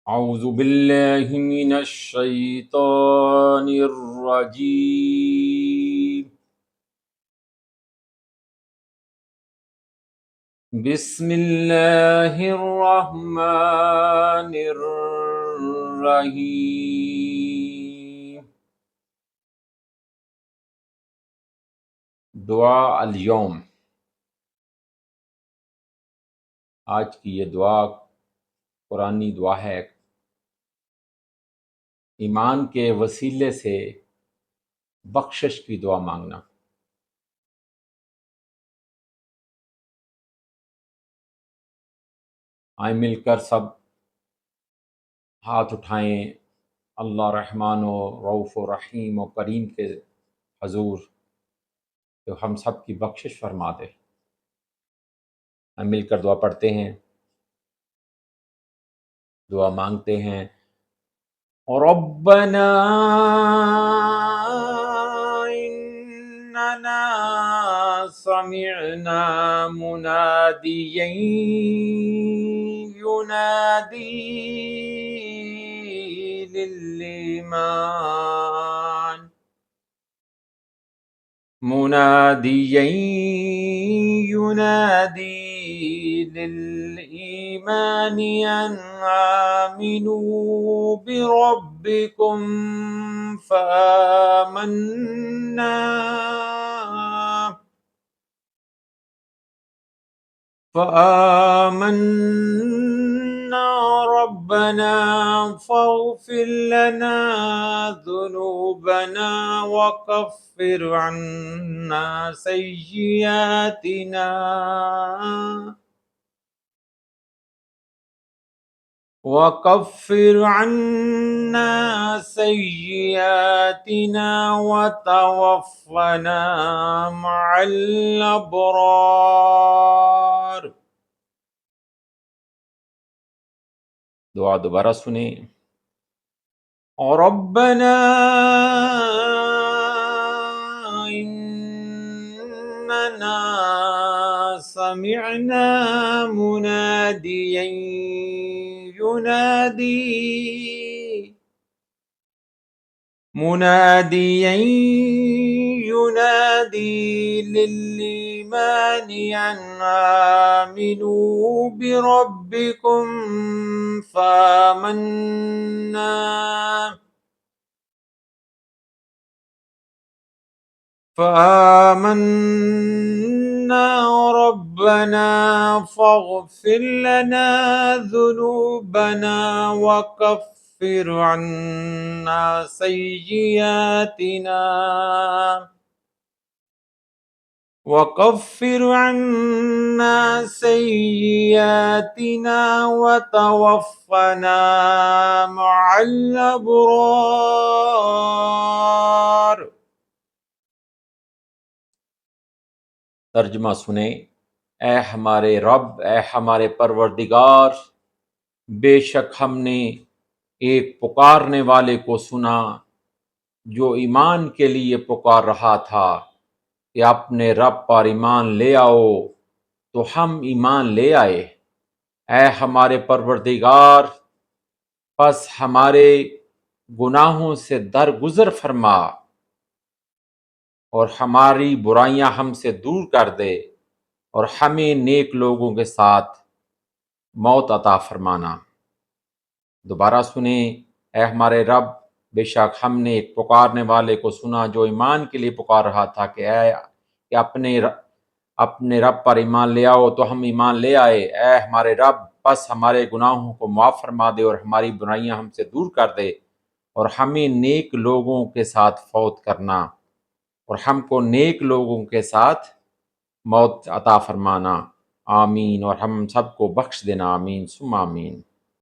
اعوذ باللہ من الشیطان الرجیم بسم اللہ الرحمن الرحیم۔ دعا اليوم، آج کی یہ دعا قرآنی دعا ہے۔ ایمان کے وسیلے سے بخشش کی دعا مانگنا۔ آئیں مل کر سب ہاتھ اٹھائیں اللہ رحمان و رؤوف و رحیم و کریم کے حضور، جو ہم سب کی بخشش فرما دے۔ ہم مل کر دعا پڑھتے ہیں، دعا مانگتے ہیں۔ ربنا اننا سمعنا منادیا ینادی للایمان منادیا ینادی للایمان ان آمنوا بربکم فآمنا ربنا فاغفر لنا ذنوبنا وكفر عنا سيئاتنا وتوفنا مع الأبرار۔ دعا دوبارہ سنیں۔ ربنا اننا سمعنا منادیا ينادي للإيمان أن آمنوا بربكم فآمنا ربنا فاغفر لنا ذنوبنا وكفر عنا سيئاتنا وتوفنا مع الأبرار۔ ترجمہ سنیں۔ اے ہمارے رب، اے ہمارے پروردگار، بے شک ہم نے ایک پکارنے والے کو سنا جو ایمان کے لیے پکار رہا تھا کہ اپنے رب پر ایمان لے آؤ، تو ہم ایمان لے آئے۔ اے ہمارے پروردگار، پس ہمارے گناہوں سے درگزر فرما اور ہماری برائیاں ہم سے دور کر دے، اور ہمیں نیک لوگوں کے ساتھ موت عطا فرمانا۔ دوبارہ سنیں۔ اے ہمارے رب، بے شک ہم نے ایک پکارنے والے کو سنا جو ایمان کے لیے پکار رہا تھا کہ اپنے رب پر ایمان لے آؤ، تو ہم ایمان لے آئے۔ اے ہمارے رب، پس ہمارے گناہوں کو معاف فرما دے اور ہماری برائیاں ہم سے دور کر دے، اور ہمیں نیک لوگوں کے ساتھ فوت کرنا، اور ہم کو نیک لوگوں کے ساتھ موت عطا فرمانا۔ آمین، اور ہم سب کو بخش دینا۔ آمین ثم آمین۔